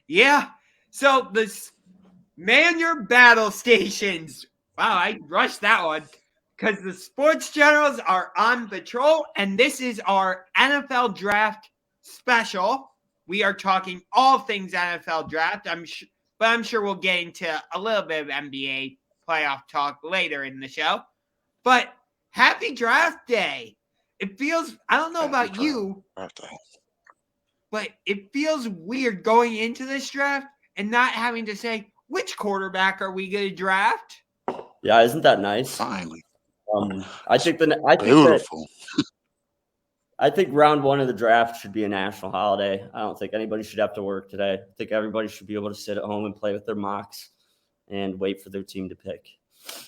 Yeah. So man your battle stations. Wow, I rushed that one because the sports generals are on patrol, and this is our NFL draft special. We are talking all things NFL draft. But I'm sure we'll get into a little bit of NBA playoff talk later in the show. But happy draft day. It feels, I don't know Happy about you, birthday. but it feels weird going into this draft and not having to say, which quarterback are we going to draft? Yeah, isn't that nice? Finally. I It's think beautiful. I think round one of the draft should be a national holiday. I don't think anybody should have to work today. I think everybody should be able to sit at home and play with their mocks and wait for their team to pick.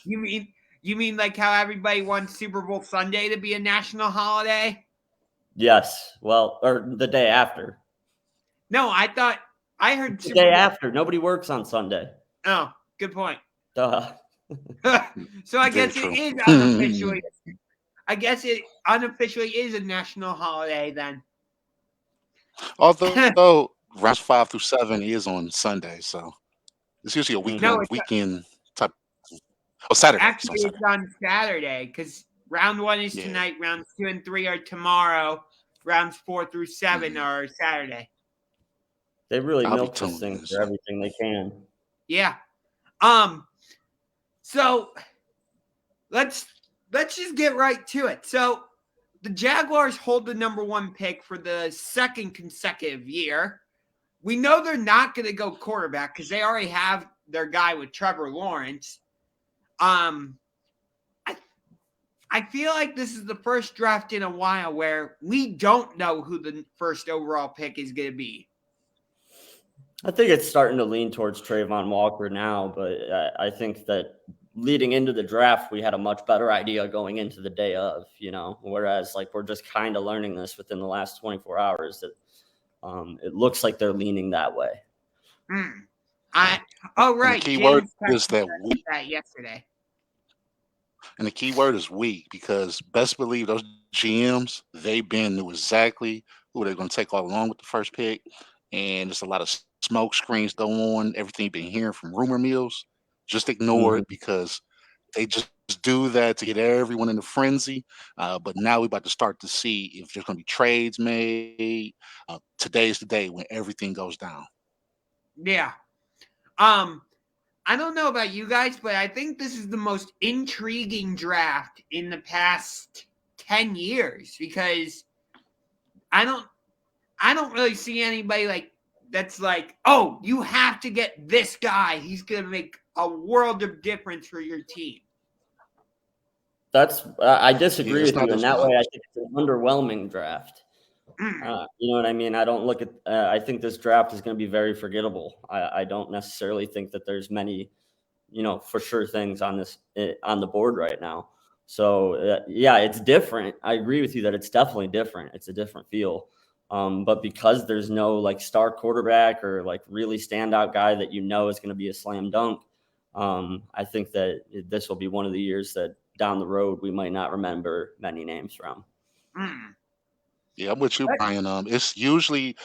You mean like how everybody wants Super Bowl Sunday to be a national holiday? Yes. Well, or the day after. No, I heard The day after. Nobody works on Sunday. Oh, good point. Duh. So I Very guess true. it is unofficially. I guess it unofficially is a national holiday then. Although rounds 5 through 7 is on Sunday, so it's usually a No, weekend type. Oh, Saturday. actually it's on Saturday because round 1 is Yeah. tonight. Rounds 2 and 3 are tomorrow. Rounds 4 through 7 Mhm. are Saturday. They really I'll be milk this tuned thing in, for so. everything they can. Yeah. So let's just get right to it. So the Jaguars hold the number 1 pick for the second consecutive year. We know they're not going to go quarterback because they already have their guy with Trevor Lawrence. I feel like this is the first draft in a while where we don't know who the first overall pick is going to be. I think it's starting to lean towards Trayvon Walker now, but I think that leading into the draft, we had a much better idea going into the day of, whereas like we're just kind of learning this within the last 24 hours that it looks like they're leaning that way. Right. And the key word James is that that yesterday. And the key word is we, because best believe those GMs, knew exactly who they're going to take all along with the first pick. And there's a lot of smoke screens going on, everything you've been hearing from rumor mills. Just ignore it because they just do that to get everyone in a frenzy. But now we're about to start to see if there's going to be trades made. Today's the day when everything goes down. Yeah. I don't know about you guys, but I think this is the most intriguing draft in the past 10 years because I don't really see anybody like that's like, oh, you have to get this guy. He's going to make a world of difference for your team. I disagree with you in as that way. much. I think it's an underwhelming draft. You know what I mean? I don't look at. I think this draft is going to be very forgettable. I don't necessarily think that there's many, for sure things on the board right now. So yeah, it's different. I agree with you that it's definitely different. It's a different feel. But because there's no like star quarterback or like really standout guy that is going to be a slam dunk, I think that this will be one of the years that down the road we might not remember many names from. Yeah, I'm with you, Brian. It's usually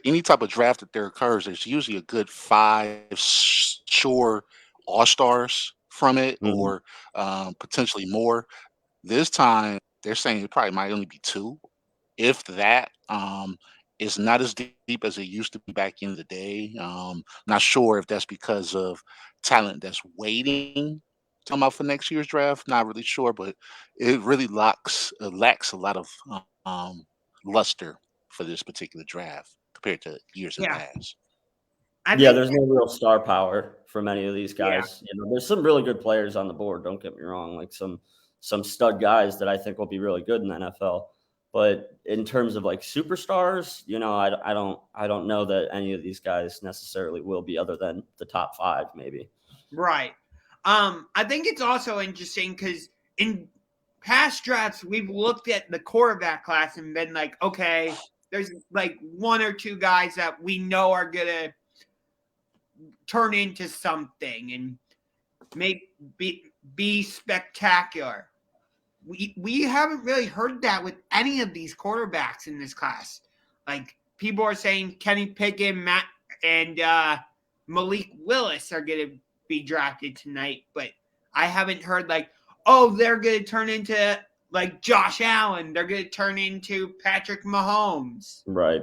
any type of draft that there occurs, there's usually a good 5 sure all stars from it, or potentially more. This time, they're saying it probably might only be 2, if that. It's not as deep as it used to be back in the day. Not sure if that's because of talent that's waiting to come out for next year's draft. Not really sure, but it really lacks a lot of um, luster for this particular draft compared to years in past. There's no real star power from any of these guys. Yeah. There's some really good players on the board. Don't get me wrong, like some stud guys that I think will be really good in the NFL. But in terms of like superstars, I don't know that any of these guys necessarily will be, other than the top 5, maybe. Right. I think it's also interesting because in past drafts we've looked at the quarterback class and been like, okay, there's like 1 or 2 guys that we know are gonna turn into something and be spectacular. We haven't really heard that with any of these quarterbacks in this class. Like people are saying Kenny Pickett, and Malik Willis are going to be drafted tonight, but I haven't heard like, oh, they're going to turn into like Josh Allen. They're going to turn into Patrick Mahomes. Right.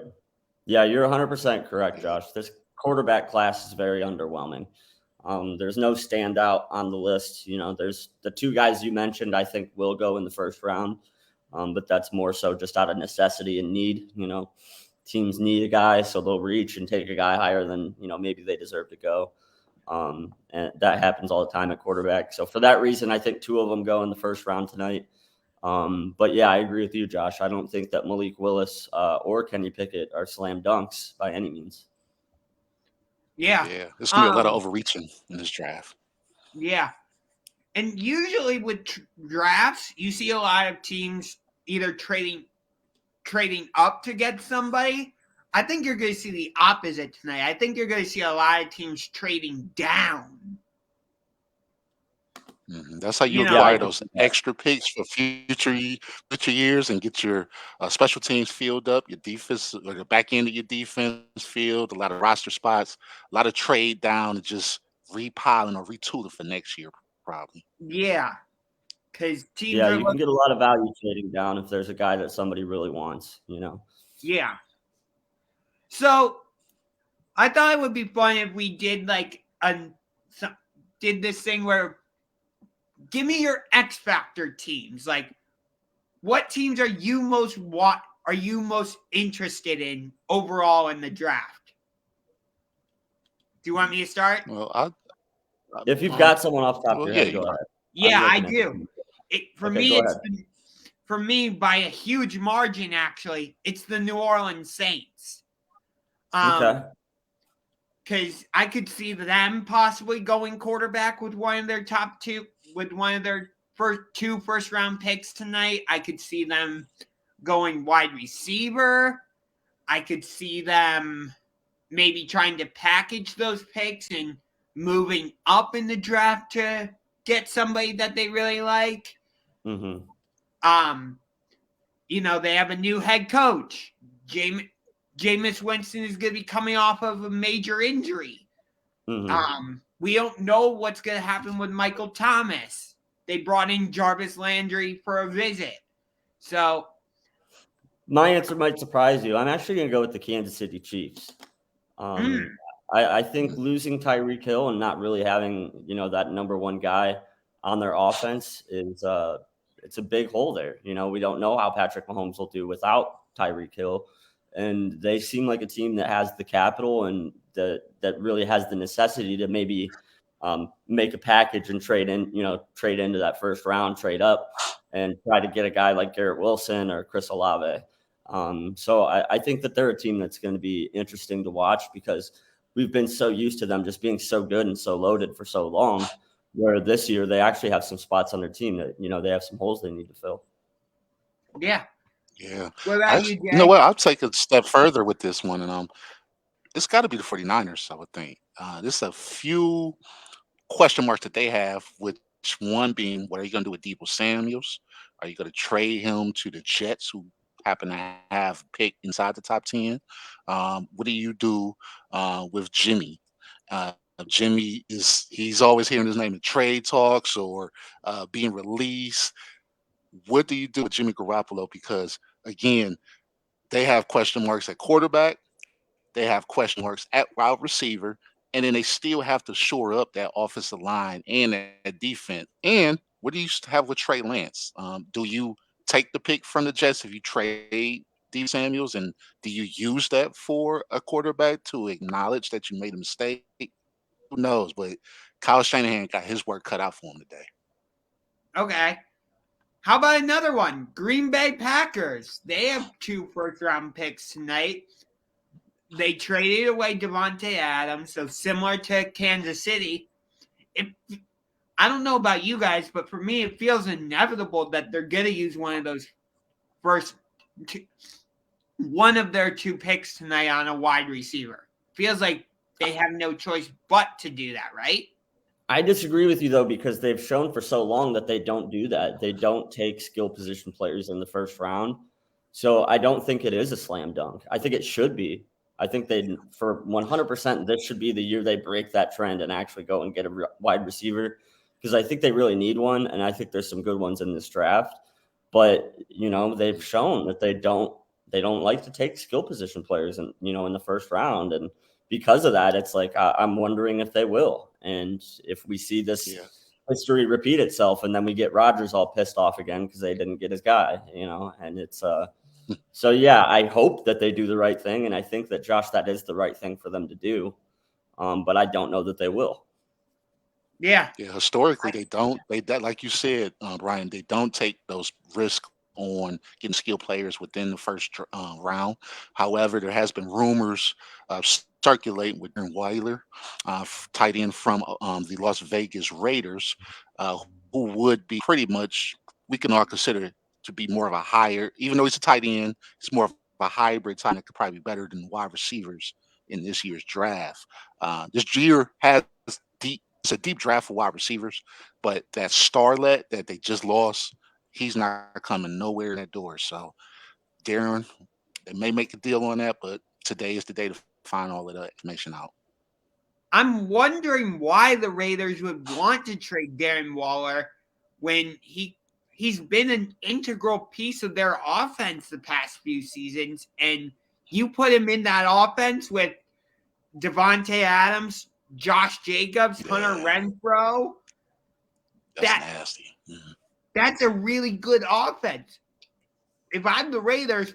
Yeah, you're 100% correct, Josh. This quarterback class is very underwhelming. There's no standout on the list. There's the two guys you mentioned, I think will go in the first round. But that's more so just out of necessity and need. Teams need a guy, so they'll reach and take a guy higher than, maybe they deserve to go. And that happens all the time at quarterback. So for that reason, I think two of them go in the first round tonight. But yeah, I agree with you, Josh. I don't think that Malik Willis or Kenny Pickett are slam dunks by any means. Yeah. Yeah. There's going to be a lot of overreaching in this draft. Yeah. And usually with drafts, you see a lot of teams either trading up to get somebody. I think you're going to see the opposite tonight. I think you're going to see a lot of teams trading down. That's how you acquire those extra picks for future years and get your special teams filled up, your defense or the back end of your defense filled, a lot of roster spots, a lot of trade down, and just repiling or retooling for next year, probably. Yeah. Because teams you can get a lot of value trading down if there's a guy that somebody really wants, Yeah. So I thought it would be fun if we did did this thing where give me your X Factor teams. Like, what teams are you most interested in overall in the draft? Do you want me to start? Well, if you've got someone off the top of your head, go ahead. Yeah, I do. For me, by a huge margin, actually, it's the New Orleans Saints. Okay. Because I could see them possibly going quarterback with one of their first round picks tonight. I could see them going wide receiver. I could see them maybe trying to package those picks and moving up in the draft to get somebody that they really like. Mm-hmm. They have a new head coach. Jameis Winston is going to be coming off of a major injury. Mm-hmm. We don't know what's going to happen with Michael Thomas. They brought in Jarvis Landry for a visit. So my answer might surprise you. I'm actually going to go with the Kansas City Chiefs. I think losing Tyreek Hill and not really having, that number one guy on their offense is it's a big hole there. We don't know how Patrick Mahomes will do without Tyreek Hill. And they seem like a team that has the capital and that really has the necessity to maybe make a package and trade into that first round, trade up, and try to get a guy like Garrett Wilson or Chris Olave. So I think that they're a team that's going to be interesting to watch because we've been so used to them just being so good and so loaded for so long, where this year they actually have some spots on their team that, they have some holes they need to fill. Yeah. Yeah. What about you, Jay? You know what? I'll take a step further with this one. And it's got to be the 49ers, I would think. There's a few question marks that they have, which one being, what are you going to do with Deebo Samuels? Are you going to trade him to the Jets, who happen to have pick inside the top 10? What do you do with Jimmy? Jimmy he's always hearing his name in trade talks or being released. What do you do with Jimmy Garoppolo? Because again, they have question marks at quarterback, they have question marks at wide receiver, and then they still have to shore up that offensive line and that defense. And what do you have with Trey Lance? Do you take the pick from the Jets if you trade Deebo Samuels, and do you use that for a quarterback to acknowledge that you made a mistake? Who knows? But Kyle Shanahan got his work cut out for him today. Okay. How about another one? Green Bay Packers. They have 2 first-round picks tonight. They traded away Devontae Adams, so similar to Kansas City. I don't know about you guys, but for me, it feels inevitable that they're going to use one of their 2 picks tonight on a wide receiver. Feels like they have no choice but to do that, right? I disagree with you, though, because they've shown for so long that they don't do that. They don't take skill position players in the first round. So I don't think it is a slam dunk. I think it should be. I think they, for 100%, this should be the year they break that trend and actually go and get a wide receiver, because I think they really need one, and I think there's some good ones in this draft. But they've shown that they don't like to take skill position players, and in the first round, and because of that, it's like I'm wondering if they will, and if we see this history repeat itself, and then we get Rodgers all pissed off again because they didn't get his guy, and it's so yeah, I hope that they do the right thing, and I think that, Josh, that is the right thing for them to do, but I don't know that they will. Yeah. Yeah, historically they don't. That, like you said, Brian, they don't take those risks on getting skilled players within the first round. However, there has been rumors circulating with Darren Weiler, tight end from the Las Vegas Raiders, uh, who would be pretty much, we can all consider to be more of a higher, even though he's a tight end, it's more of a hybrid tight end that could probably be better than wide receivers in this year's draft. This year has deep. It's a deep draft for wide receivers, but that starlet that they just lost, he's not coming nowhere in that door. So, Darren, they may make a deal on that, but today is the day to find all of that information out. I'm wondering why the Raiders would want to trade Darren Waller when he's been an integral piece of their offense the past few seasons, and you put him in that offense with Devontae Adams, Josh Jacobs, Hunter Renfrow. That's nasty. Mm-hmm. That's a really good offense. If I'm the Raiders,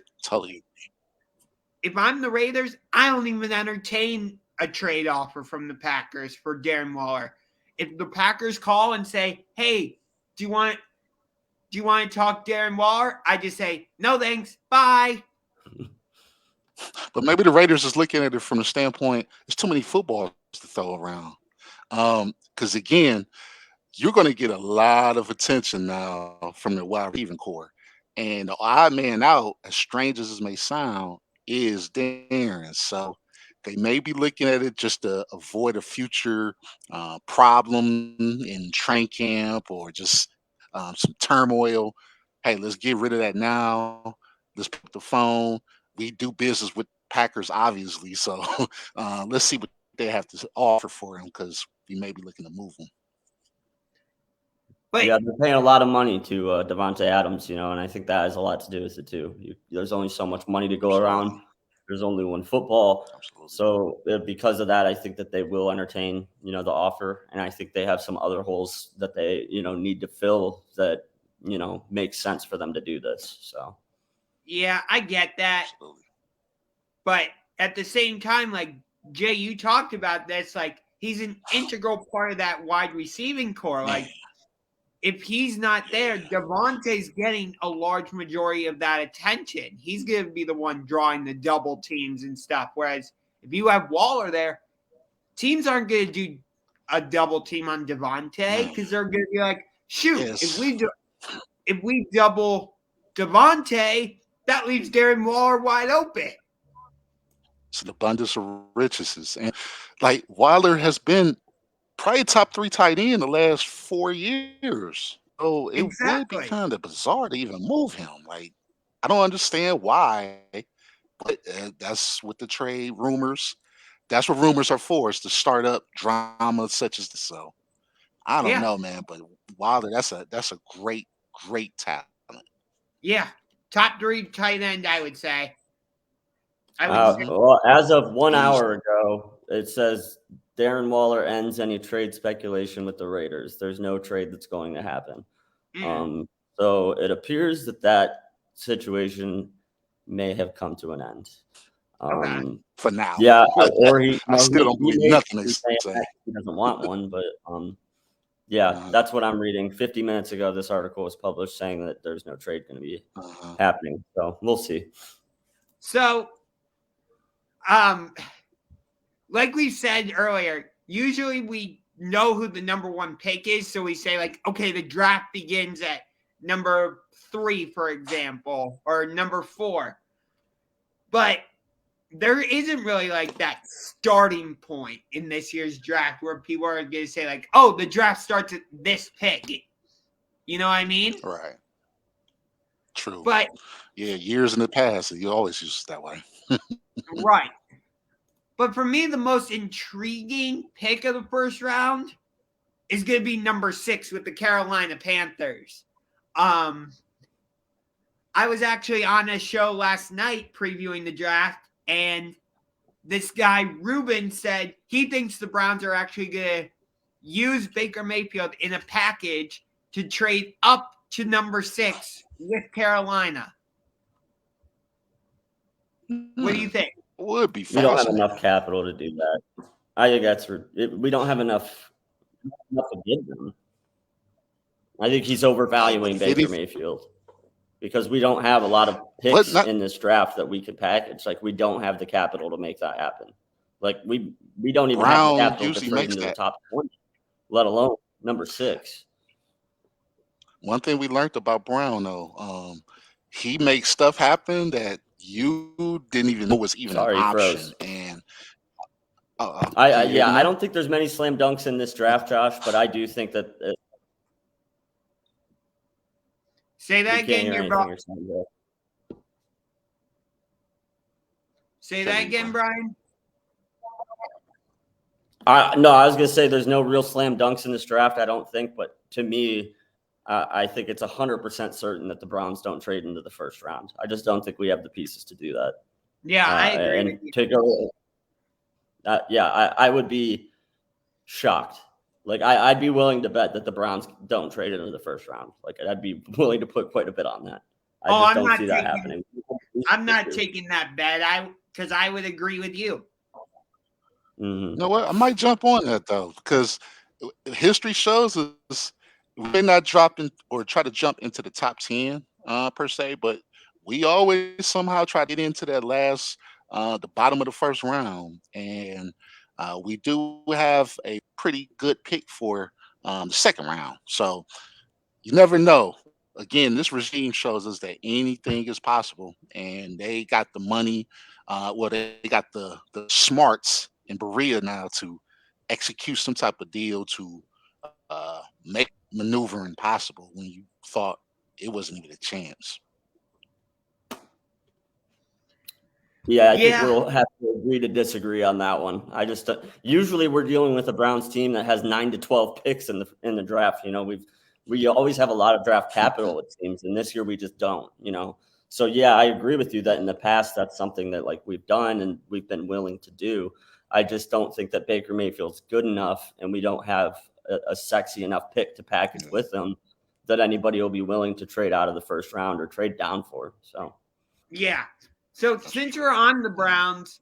I don't even entertain a trade offer from the Packers for Darren Waller. If the Packers call and say, "Hey, do you want to talk Darren Waller?" I just say, "No, thanks. Bye." But maybe the Raiders is looking at it from the standpoint, there's too many footballs to throw around. Because again, you're going to get a lot of attention now from the wide receiving core. And the odd man out, as strange as it may sound, is Darren. So they may be looking at it just to avoid a future problem in train camp, or just some turmoil. Hey, let's get rid of that now. Let's pick up the phone. We do business with Packers, obviously. So let's see what they have to offer for him, because we may be looking to move him. But yeah, they're paying a lot of money to Devontae Adams, and I think that has a lot to do with it too. There's only so much money to go around. There's only one football. Absolutely. So because of that, I think that they will entertain, the offer, and I think they have some other holes that they, need to fill that, makes sense for them to do this. So. Yeah, I get that. Absolutely. But at the same time, like Jay, you talked about this, like he's an integral part of that wide receiving core. Like if he's not there, Devontae's getting a large majority of that attention. He's going to be the one drawing the double teams and stuff. Whereas if you have Waller there, teams aren't going to do a double team on Devontae, because they're going to be like, shoot, if we double Devontae, that leaves Darren Waller wide open. It's an abundance of riches. And like Waller has been probably top 3 tight end the last 4 years. So it would be kind of bizarre to even move him. Like, I don't understand why, but that's what the trade rumors. That's what rumors are for, is to start up drama such as this. So I don't know, man. But Waller, that's a great talent. Yeah, top 3 tight end, I would say. Well, as of 1 hour ago, it says Darren Waller ends any trade speculation with the Raiders. There's no trade that's going to happen. So it appears that situation may have come to an end. For now. Yeah, or I still don't believe nothing they say. He doesn't want one, but that's what I'm reading. 50 minutes ago, this article was published saying that there's no trade going to be happening. So we'll see. So, like we said earlier, usually we know who the number 1 pick is. So we say, like, okay, the draft begins at number 3, for example, or number 4. But there isn't really like that starting point in this year's draft where people are going to say, like, oh, the draft starts at this pick. You know what I mean? Right. True. But yeah, years in the past, you always used it that way. Right. But for me, the most intriguing pick of the first round is going to be number 6 with the Carolina Panthers. I was actually on a show last night previewing the draft, and this guy, Ruben, said he thinks the Browns are actually going to use Baker Mayfield in a package to trade up to number 6 with Carolina. What do you think? Would be We don't have fascinating. enough capital to do that. I think that's we don't have enough to give them. I think he's overvaluing Baker Mayfield because we don't have a lot of picks in this draft that we could package. Like, we don't have the capital to make that happen. Like, we don't even have the capital to trade into the top 20, let alone number 6. One thing we learned about Brown, though, he makes stuff happen that you didn't even know was even an option. Froze. And I don't think there's many slam dunks in this draft, Josh, but I do think that. Say that again, Say that again, Brian. No, I was going to say there's no real slam dunks in this draft, I don't think. But to me, I think it's 100% certain that the Browns don't trade into the first round. I just don't think we have the pieces to do that. Yeah, I agree. I would be shocked. Like, I'd be willing to bet that the Browns don't trade into the first round. Like, I'd be willing to put quite a bit on that. I just don't see that happening. I'm not taking that bet. Because I would agree with you. You know what? I might jump on that, though, because history shows us we're not dropping or try to jump into the top 10 per se, but we always somehow try to get into that last, the bottom of the first round. And we do have a pretty good pick for the second round. So you never know. Again, this regime shows us that anything is possible, and they got the money. They got the smarts in Berea now to execute some type of deal to make maneuvering possible when you thought it wasn't even a chance. Yeah, I think we'll have to agree to disagree on that one. I just usually we're dealing with a Browns team that has 9 to 12 picks in the draft. You know, we always have a lot of draft capital, it seems, and this year we just don't. You know, so yeah, I agree with you that in the past that's something that like we've done and we've been willing to do. I just don't think that Baker Mayfield's good enough, and we don't have a sexy enough pick to package with him that anybody will be willing to trade out of the first round or trade down for. So yeah. So since you're on the Browns,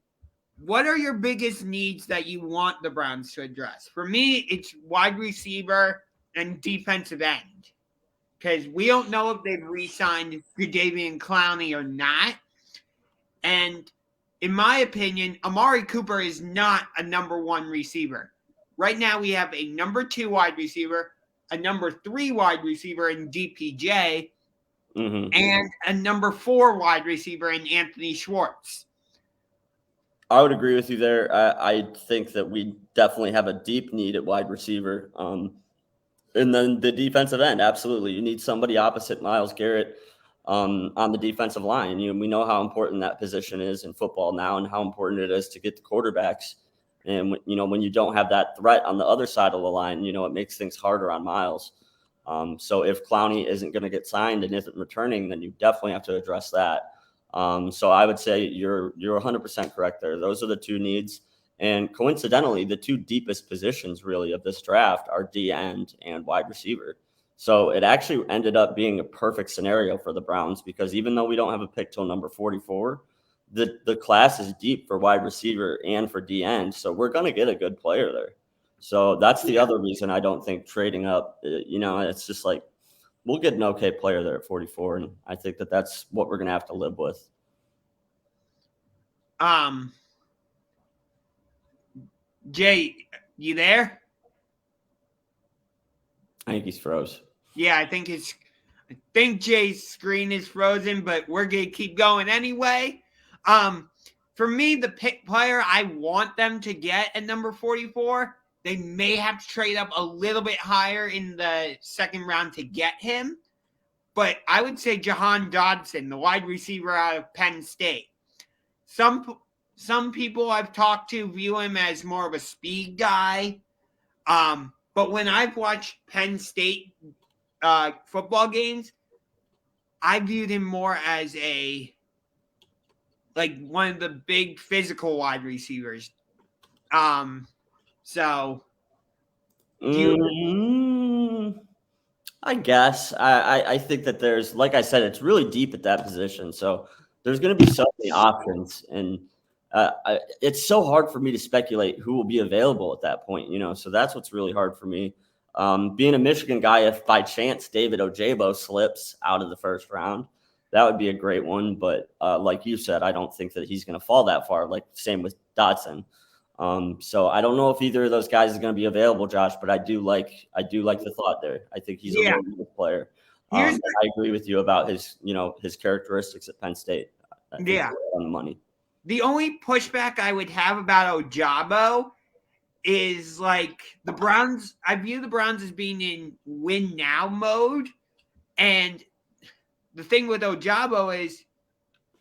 what are your biggest needs that you want the Browns to address? For me, it's wide receiver and defensive end, because we don't know if they've re-signed Jadeveon Clowney or not. And in my opinion, Amari Cooper is not a number 1 receiver. Right now, we have a number 2 wide receiver, a number 3 wide receiver in DPJ, and a number 4 wide receiver in Anthony Schwartz. I would agree with you there. I think that we definitely have a deep need at wide receiver. And then the defensive end, absolutely. You need somebody opposite Myles Garrett on the defensive line. We know how important that position is in football now and how important it is to get the quarterbacks. And, when you don't have that threat on the other side of the line, it makes things harder on Myles. So if Clowney isn't going to get signed and isn't returning, then you definitely have to address that. So I would say you're 100% correct there. Those are the 2 needs. And coincidentally, the 2 deepest positions really of this draft are D end and wide receiver. So it actually ended up being a perfect scenario for the Browns, because even though we don't have a pick till number 44, the class is deep for wide receiver and for D end. So we're going to get a good player there. So that's the other reason I don't think trading up, it's just like we'll get an okay player there at 44. And I think that that's what we're going to have to live with. Jay, you there? I think he's froze. Yeah, I think Jay's screen is frozen, but we're going to keep going anyway. For me, the pick player I want them to get at number 44, they may have to trade up a little bit higher in the second round to get him. But I would say Jahan Dodson, the wide receiver out of Penn State. Some some people I've talked to view him as more of a speed guy. But when I've watched Penn State football games, I viewed him more as one of the big physical wide receivers. So I guess I think that there's, like I said, it's really deep at that position. So there's going to be so many options, and it's so hard for me to speculate who will be available at that point. So that's what's really hard for me. Being a Michigan guy, if by chance David Ojabo slips out of the first round, that would be a great one. But like you said, I don't think that he's going to fall that far. Like same with Dotson. So I don't know if either of those guys is going to be available, Josh. But I do like the thought there. I think he's a really good player. I agree with you about his characteristics at Penn State. I think he's on the money. The only pushback I would have about Ojabo is the Browns. I view the Browns as being in win now mode, and the thing with Ojabo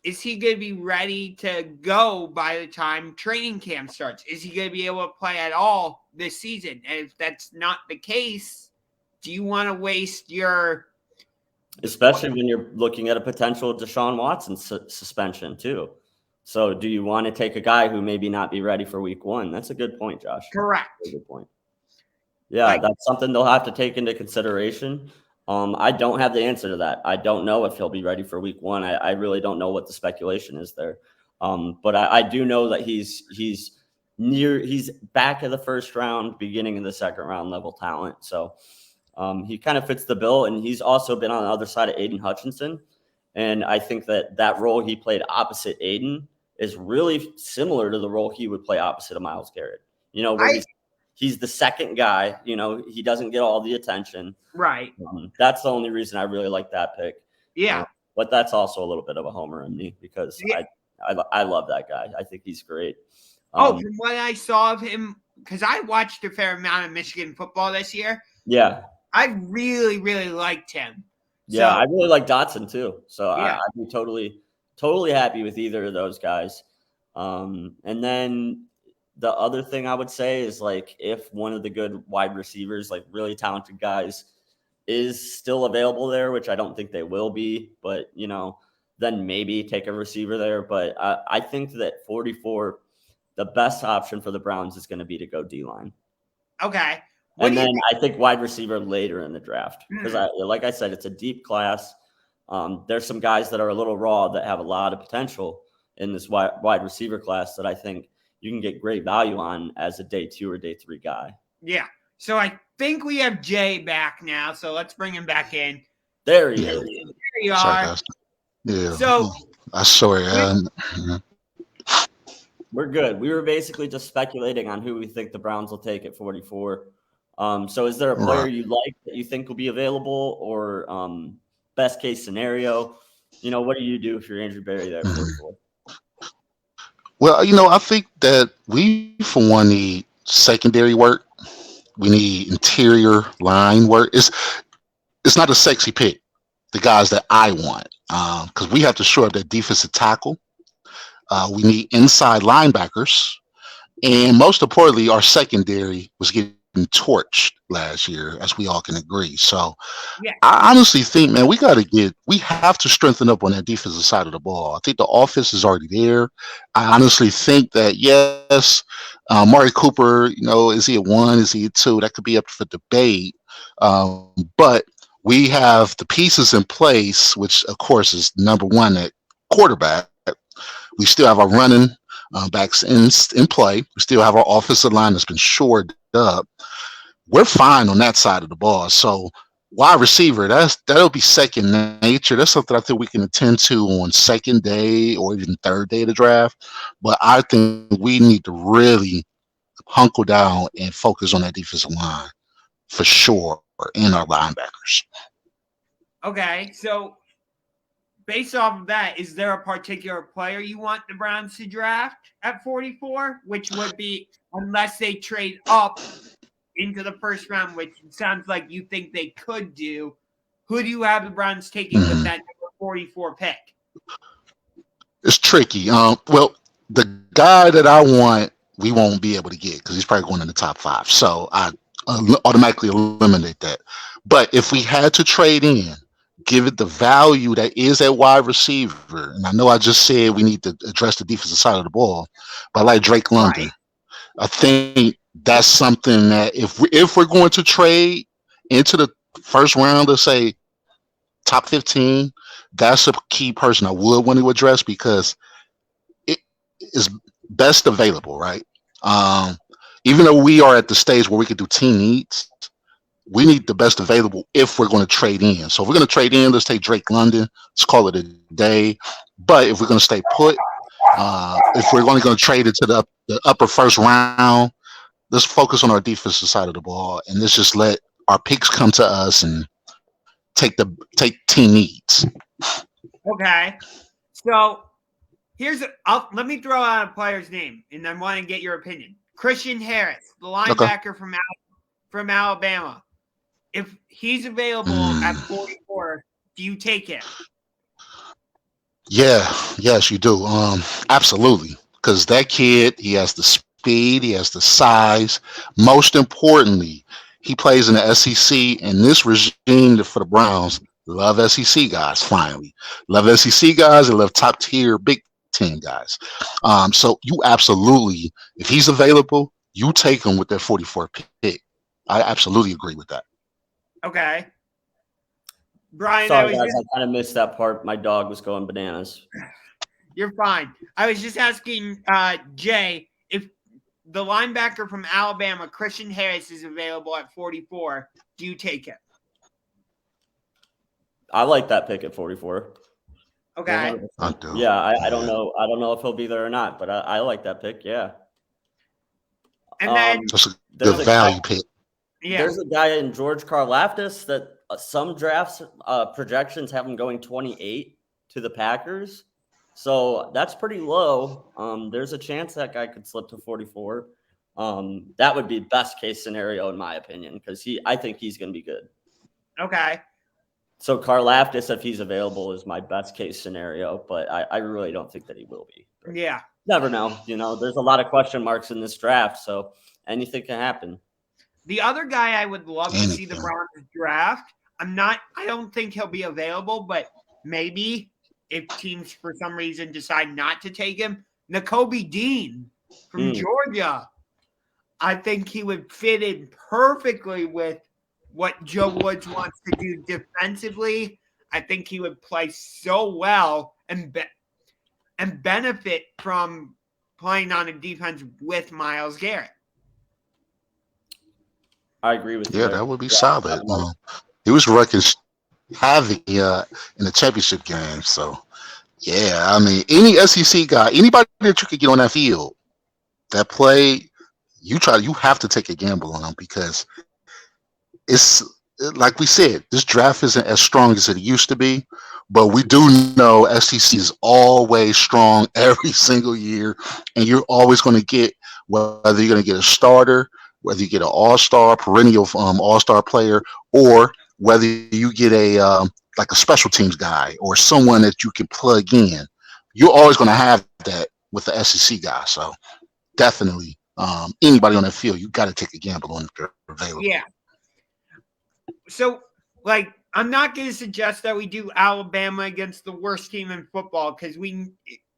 is he going to be ready to go by the time training camp starts? Is he going to be able to play at all this season? And if that's not the case, do you want to waste your... Especially when you're looking at a potential Deshaun Watson suspension too. So do you want to take a guy who maybe not be ready for week 1? That's a good point, Josh. Correct. That's a good point. Yeah, that's something they'll have to take into consideration. I don't have the answer to that. I don't know if he'll be ready for week 1. I really don't know what the speculation is there. But I do know that he's back of the first round, beginning of the second round level talent. So he kind of fits the bill, and he's also been on the other side of Aiden Hutchinson. And I think that role he played opposite Aiden is really similar to the role he would play opposite of Myles Garrett. Where he's the second guy. He doesn't get all the attention. Right. That's the only reason I really like that pick. Yeah. But that's also a little bit of a homer in me because I love that guy. I think he's great. From what I saw of him, because I watched a fair amount of Michigan football this year. Yeah. I really, really liked him. Yeah, I really like Dotson too. So I'd be totally happy with either of those guys. And then the other thing I would say is if one of the good wide receivers, really talented guys, is still available there, which I don't think they will be, but then maybe take a receiver there. But I think that 44, the best option for the Browns is going to be to go D-line. Okay. And then I think wide receiver later in the draft because, like I said, it's a deep class. There's some guys that are a little raw that have a lot of potential in this wide receiver class that I think you can get great value on as a day 2 or day 3 guy. Yeah. So I think we have Jay back now. So let's bring him back in. There he is. There you are. Yeah. So I saw it. We're good. We were basically just speculating on who we think the Browns will take at 44. So is there a player you like that you think will be available, or best case scenario? What do you do if you're Andrew Berry there? Well, I think that we, for one, need secondary work. We need interior line work. It's not a sexy pick, the guys that I want, because we have to shore up that defensive tackle. We need inside linebackers. And most importantly, our secondary was getting torched last year, as we all can agree. So I honestly think, man, we have to strengthen up on that defensive side of the ball. I think the offense is already there. I honestly think that, yes, Mari Cooper, is he a 1? Is he a 2? That could be up for debate. But we have the pieces in place, which of course is number 1 at quarterback. We still have our running backs in play. We still have our offensive line that's been shored up. We're fine on that side of the ball. So wide receiver, that'll be second nature. That's something I think we can attend to on second day or even third day of the draft. But I think we need to really hunker down and focus on that defensive line for sure, and our linebackers. Okay, so based off of that, is there a particular player you want the Browns to draft at 44? Which would be, unless they trade up into the first round, which sounds like you think they could do, who do you have the Browns taking with that number 44 pick? It's tricky. the guy that I want, we won't be able to get because he's probably going in the top 5. So I automatically eliminate that. But if we had to trade in, give it the value that is at wide receiver, and I know I just said we need to address the defensive side of the ball, but I like Drake London. Right. I think that's something that if we're going to trade into the first round, let's say top 15, that's a key person I would want to address because it is best available, right? Even though we are at the stage where we could do team needs, we need the best available if we're going to trade in. So if we're going to trade in, let's take Drake London. Let's call it a day. But if we're going to stay put, if we're only going to trade into the upper first round, let's focus on our defensive side of the ball and let's just let our picks come to us and take team needs. Okay. So let me throw out a player's name and I want to get your opinion. Christian Harris, the linebacker from Alabama. If he's available at 44, do you take him? Yes, you do. Absolutely. Because that kid, he has the speed, he has the size. Most importantly, he plays in the SEC, and this regime for the Browns love SEC guys. Finally, love SEC guys. They love top tier Big Ten guys. So you absolutely, if he's available, you take him with that 44 pick. I absolutely agree with that. Okay. Brian, sorry guys, I kind of missed that part. My dog was going bananas. You're fine. I was just asking Jay if the linebacker from Alabama, Christian Harris, is available at 44. Do you take it? I like that pick at 44. Okay. I do. Yeah, I don't know. I don't know if he'll be there or not, but I like that pick. Yeah. And then that's a good value pick. Yeah. There's a guy in George Karlaftis that some drafts projections have him going 28 to the Packers. So that's pretty low. There's a chance that guy could slip to 44. That would be best case scenario in my opinion, because I think he's going to be good. Okay. So Karlaftis, if he's available, is my best case scenario, but I really don't think that he will be. Yeah. Never know. There's a lot of question marks in this draft, so anything can happen. The other guy I would love to see the Browns draft, I don't think he'll be available, but maybe if teams for some reason decide not to take him, Nakobe Dean from Georgia. I think he would fit in perfectly with what Joe Woods wants to do defensively. I think he would play so well and benefit from playing on a defense with Myles Garrett. I agree with you. Yeah, that would be solid. He was wrecking havoc in the championship game. So, yeah, I mean, any SEC guy, anybody that you could get on that field that play, you have to take a gamble on them because it's like we said, this draft isn't as strong as it used to be, but we do know SEC is always strong every single year, and you're always going to get, whether you're going to get a starter, whether you get an all-star, perennial all-star player, or whether you get a special teams guy or someone that you can plug in, you're always going to have that with the SEC guy. So definitely, anybody on that field, you got to take a gamble on if they're available. Yeah. So, I'm not going to suggest that we do Alabama against the worst team in football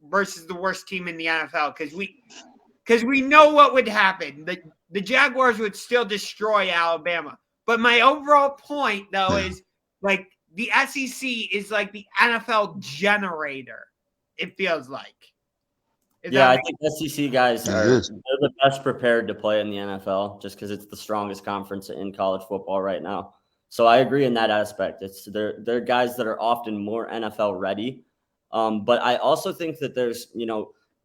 versus the worst team in the NFL because we know what would happen. The Jaguars would still destroy Alabama. But my overall point, though, is the SEC is like the NFL generator. It feels like. I think SEC guys they're the best prepared to play in the NFL just because it's the strongest conference in college football right now. So I agree in that aspect. They're guys that are often more NFL ready. But I also think that there's,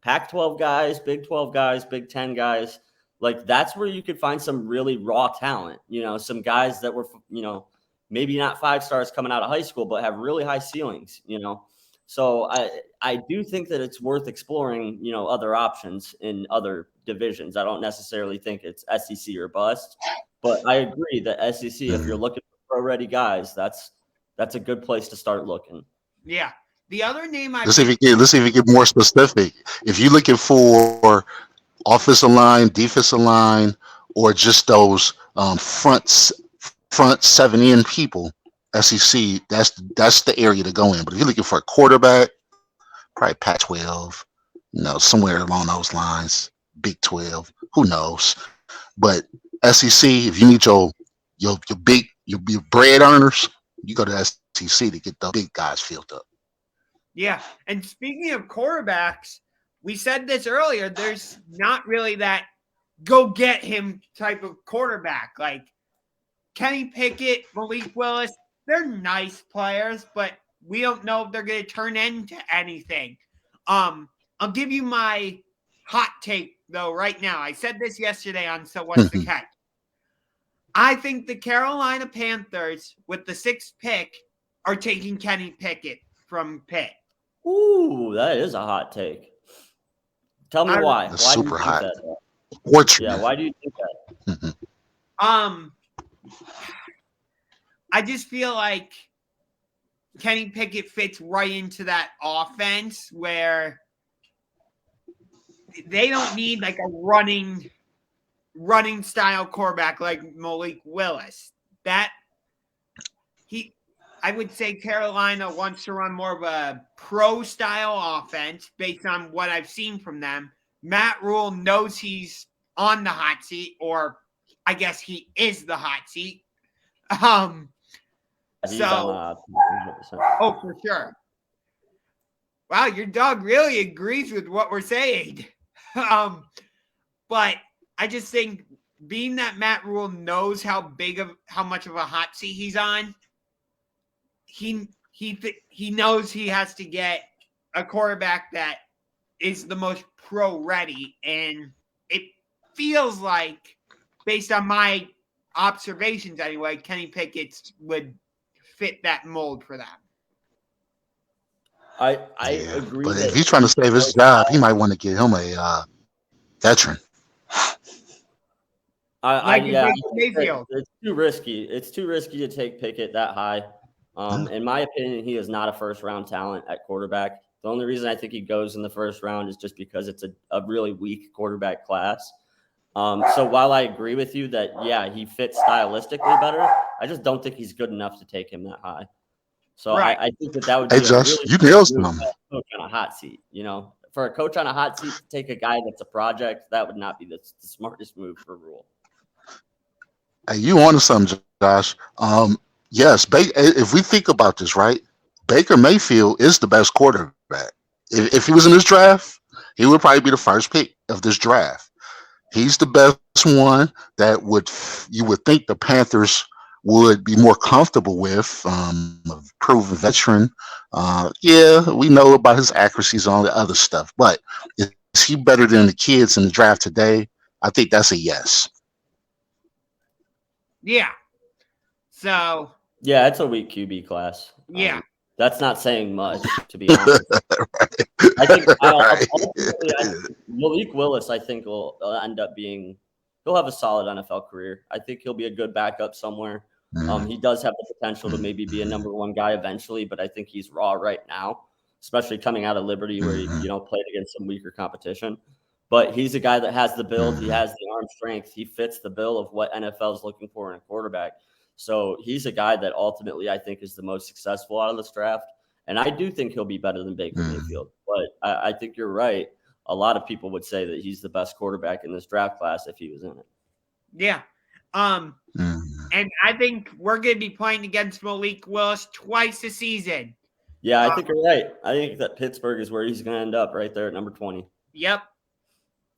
Pac-12 guys, Big 12 guys, Big 10 guys. That's where you could find some really raw talent, some guys that were, maybe not 5 stars coming out of high school, but have really high ceilings, So I do think that it's worth exploring, other options in other divisions. I don't necessarily think it's SEC or bust, but I agree that SEC, if you're looking for pro-ready guys, that's a good place to start looking. Yeah. The other name I Let's see if we get more specific. If you're looking for offensive line, defensive line, or just those front 7 end people, SEC, that's the area to go in. But if you're looking for a quarterback, probably Pac-12, somewhere along those lines, Big 12, who knows? But SEC, if you need your bread earners, you go to SEC to get the big guys filled up. Yeah, and speaking of quarterbacks, we said this earlier, there's not really that go get him type of quarterback. Like Kenny Pickett, Malik Willis, they're nice players, but we don't know if they're going to turn into anything. I'll give you my hot take, though, right now. I said this yesterday on So What's the Catch? I think the Carolina Panthers, with the 6th pick, are taking Kenny Pickett from Pitt. Ooh, that is a hot take. Tell me why. That's why super do you think hot. that? Yeah, why do you think that? I just feel like Kenny Pickett fits right into that offense where they don't need like a running style quarterback like Malik Willis. I would say Carolina wants to run more of a pro style offense based on what I've seen from them. Matt Rule knows he's on the hot seat, or I guess he is the hot seat. He's on the 100%. Oh, for sure. Wow, your dog really agrees with what we're saying. But I just think being that Matt Rule knows how much of a hot seat he's on, he knows he has to get a quarterback that is the most pro ready, and it feels like, based on my observations anyway, Kenny Pickett would fit that mold for them. I agree. But if he's trying to save his job, he might want to get him a veteran. Mayfield. It's too risky. It's too risky to take Pickett that high. In my opinion, he is not a first-round talent at quarterback. The only reason I think he goes in the first round is just because it's a really weak quarterback class. So while I agree with you that, yeah, he fits stylistically better, I just don't think he's good enough to take him that high. So right. I think that would be Josh, really you nailed him. Coach on a hot seat. For a coach on a hot seat to take a guy that's a project, that would not be the smartest move for Rule. Hey, you on something, Josh? Yes, if we think about this, right, Baker Mayfield is the best quarterback. If he was in this draft, he would probably be the first pick of this draft. He's the best one that you would think the Panthers would be more comfortable with. A proven veteran. Yeah, we know about his accuracies and all the other stuff, but is he better than the kids in the draft today? I think that's a yes. Yeah. So. Yeah, it's a weak QB class. Yeah. That's not saying much, to be honest. Right. I think Right. Malik Willis, I think, will end up being – he'll have a solid NFL career. I think he'll be a good backup somewhere. He does have the potential to maybe be a number one guy eventually, but I think he's raw right now, especially coming out of Liberty where he played against some weaker competition. But he's a guy that has the build. He has the arm strength. He fits the bill of what NFL is looking for in a quarterback. So he's a guy that ultimately I think is the most successful out of this draft. And I do think he'll be better than Baker Mayfield. But I think you're right. A lot of people would say that he's the best quarterback in this draft class if he was in it. Yeah. And I think we're going to be playing against Malik Willis twice a season. Yeah, I think you're right. I think that Pittsburgh is where he's going to end up, right there at number 20. Yep.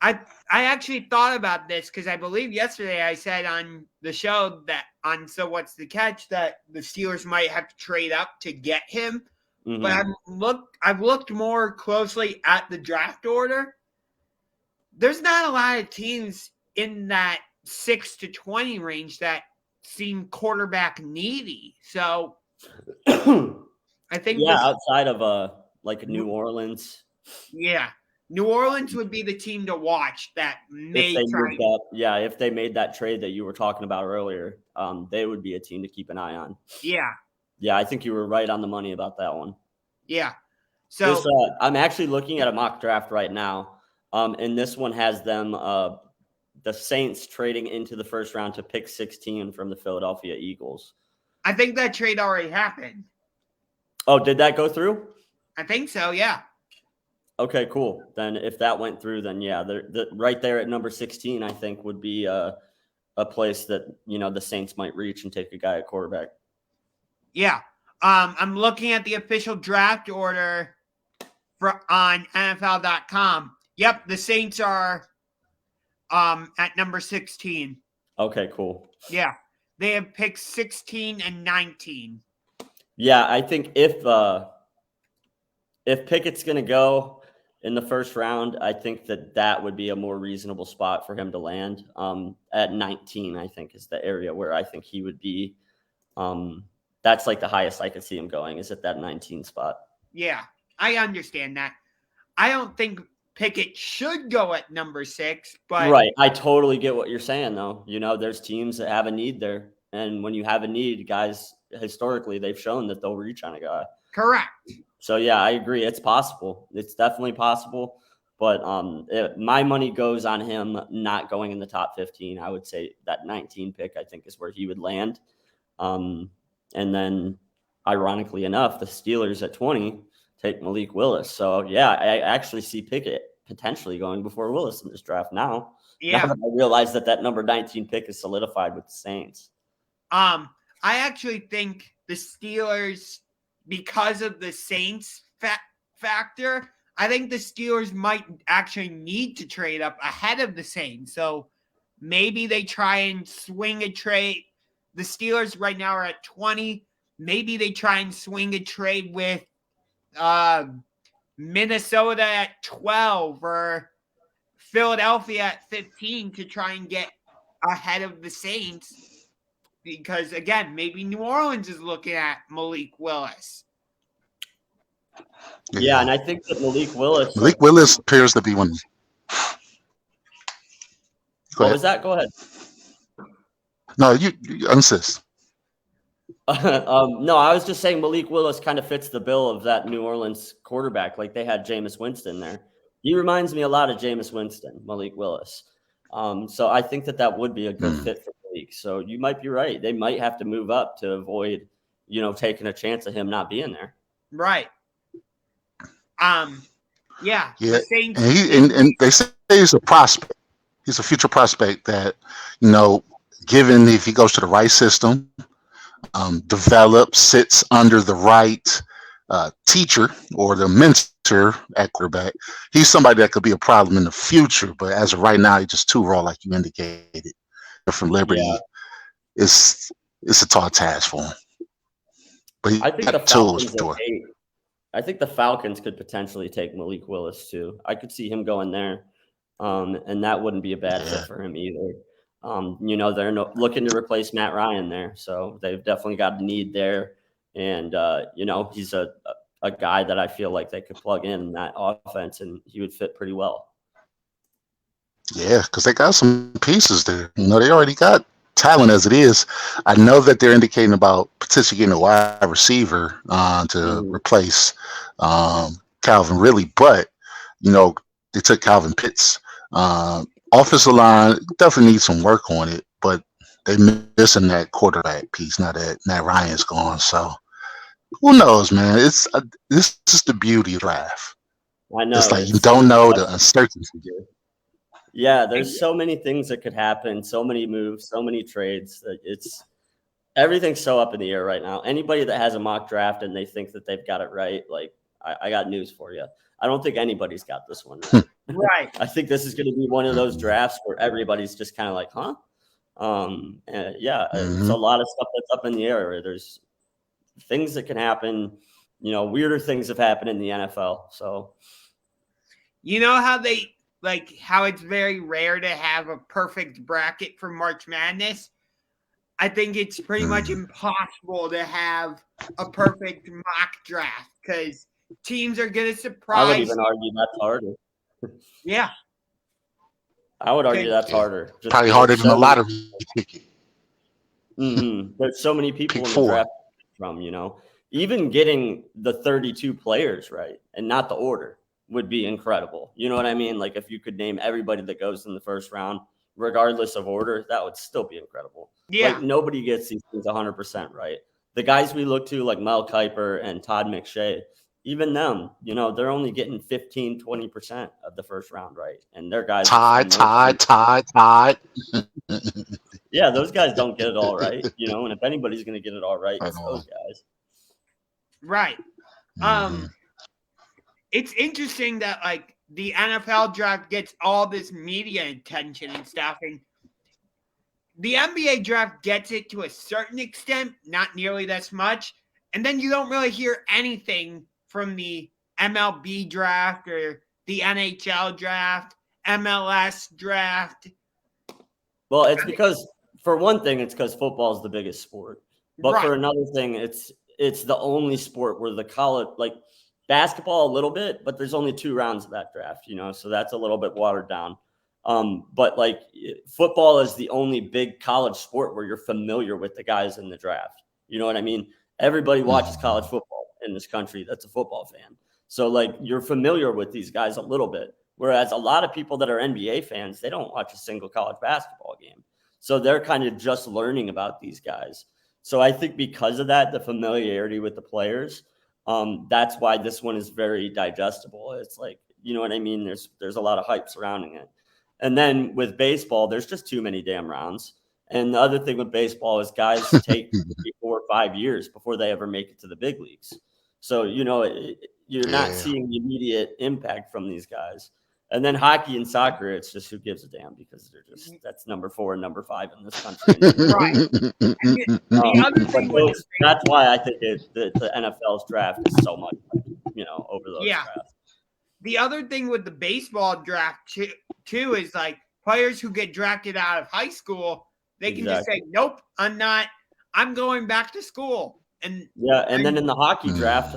I actually thought about this because I believe yesterday I said on the show that on So What's the Catch that the Steelers might have to trade up to get him. Mm-hmm. But I've looked more closely at the draft order. There's not a lot of teams in that 6 to 20 range that seem quarterback needy. So I think outside of like New Orleans. Yeah. New Orleans would be the team to watch that may try. If they made that trade that you were talking about earlier, they would be a team to keep an eye on. Yeah. Yeah, I think you were right on the money about that one. Yeah. This, So I'm actually looking at a mock draft right now, and this one has them, the Saints trading into the first round to pick 16 from the Philadelphia Eagles. I think that trade already happened. Oh, did that go through? I think so, yeah. Okay, cool. Then if that went through, then yeah, right there at number 16, I think would be a place that, you know, the Saints might reach and take a guy at quarterback. Yeah. I'm looking at the official draft order on NFL.com. Yep, the Saints are at number 16. Okay, cool. Yeah. They have picked 16 and 19. Yeah, I think if Pickett's going to go in the first round, I think that would be a more reasonable spot for him to land. At 19, I think is the area where I think he would be. That's like the highest I could see him going is at that 19 spot. Yeah, I understand that. I don't think Pickett should go at number 6, but right. I totally get what you're saying, though. You know, there's teams that have a need there, and when you have a need, guys historically they've shown that they'll reach on a guy. Correct. So yeah, I agree. It's possible. It's definitely possible. But my money goes on him not going in the top 15. I would say that 19 pick, I think, is where he would land. And then, ironically enough, the Steelers at 20 take Malik Willis. So yeah, I actually see Pickett potentially going before Willis in this draft now. Yeah. Now that I realize that number 19 pick is solidified with the Saints. I actually think the Steelers, because of the Saints factor, I think the Steelers might actually need to trade up ahead of the Saints. So maybe they try and swing a trade. The Steelers right now are at 20. Maybe they try and swing a trade with Minnesota at 12 or Philadelphia at 15 to try and get ahead of the Saints. Because, again, maybe New Orleans is looking at Malik Willis. Yeah, and I think that Malik Willis appears to be one. What was that? Go ahead. No, you insist. No, I was just saying Malik Willis kind of fits the bill of that New Orleans quarterback. Like they had Jameis Winston there. He reminds me a lot of Jameis Winston, Malik Willis. So I think that would be a good fit for the league. So you might be right. They might have to move up to avoid, you know, taking a chance of him not being there. Right. Yeah. Yeah. The and they say he's a prospect. He's a future prospect that, you know, given if he goes to the right system, develops, sits under the right teacher or the mentor at quarterback, he's somebody that could be a problem in the future. But as of right now, he's just too raw, like you indicated. From Liberty, it's a tall task for him. But I think the tools Falcons for it. I think the Falcons could potentially take Malik Willis too. I could see him going there, and that wouldn't be a bad fit for him either. You know, they're looking to replace Matt Ryan there, so they've definitely got a need there. And you know, he's a guy that I feel like they could plug in that offense, and he would fit pretty well. Yeah, because they got some pieces there. You know, they already got talent as it is. I know that they're indicating about potentially getting a wide receiver to replace Calvin Ridley, but you know, they took Calvin Pitts. Offensive line definitely needs some work on it, but they're missing that quarterback piece now that Matt Ryan's gone. So who knows, man? This is the beauty of draft. I know. It's like you don't know the uncertainty. Yeah, there's so many things that could happen, so many moves, so many trades. It's everything's so up in the air right now. Anybody that has a mock draft and they think that they've got it right, like I got news for you. I don't think anybody's got this one right. Right. I think this is going to be one of those drafts where everybody's just kind of like, huh? It's a lot of stuff that's up in the air. There's things that can happen. You know, weirder things have happened in the NFL. So, you know how how it's very rare to have a perfect bracket for March Madness? I think it's pretty much impossible to have a perfect mock draft because teams are going to surprise. I would even argue that's harder. Yeah. I would argue that's harder. Probably harder than a lottery ticket. There's so many people in the draft from, you know. even getting the 32 players right and not the order would be incredible. You know what I mean? Like if you could name everybody that goes in the first round, regardless of order, that would still be incredible. Yeah. Like nobody gets these things 100% right. The guys we look to, like Mel Kiper and Todd McShay, even them, you know, they're only getting 15, 20% of the first round right. And their guys. Todd. Yeah, those guys don't get it all right, you know, and if anybody's going to get it all right, it's those guys. Right. It's interesting that like the NFL draft gets all this media attention and stuff, and the NBA draft gets it to a certain extent, not nearly this much, and then you don't really hear anything from the MLB draft or the NHL draft, MLS draft. Well, it's because, for one thing, it's because football is the biggest sport. But Right. for another thing, it's the only sport where the college, like basketball a little bit, but there's only 2 rounds of that draft, you know, so that's a little bit watered down. But like football is the only big college sport where you're familiar with the guys in the draft. You know what I mean? Everybody watches college football in this country that's a football fan. So like you're familiar with these guys a little bit. Whereas a lot of people that are NBA fans, they don't watch a single college basketball game. So they're kind of just learning about these guys. So I think because of that, the familiarity with the players, that's why this one is very digestible. It's like, you know what I mean? There's a lot of hype surrounding it. And then with baseball, there's just too many damn rounds. And the other thing with baseball is guys take 4 or 5 years before they ever make it to the big leagues. So, you know, you're not seeing the immediate impact from these guys. And then hockey and soccer, it's just who gives a damn because they're just that's number 4 and number 5 in this country. Right. The other thing with that's why I think the NFL's draft is so much, you know, over those drafts. The other thing with the baseball draft too is like players who get drafted out of high school, they can just say, "Nope, I'm not. I'm going back to school." And and then in the hockey draft,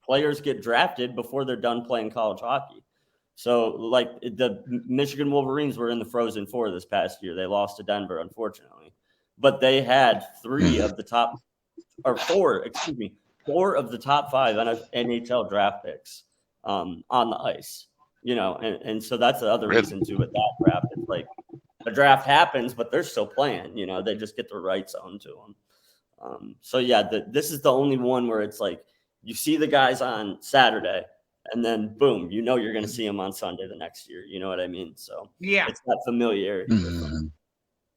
players get drafted before they're done playing college hockey. So, like the Michigan Wolverines were in the Frozen Four this past year. They lost to Denver, unfortunately, but they had 4 of the top 5 NHL draft picks on the ice. You know, and so that's the other reason too with that draft. It's like the draft happens, but they're still playing. You know, they just get the rights owned to them. So yeah, this is the only one where it's like you see the guys on Saturday. And then, boom, you know you're going to see them on Sunday the next year. You know what I mean? So, it's that familiarity.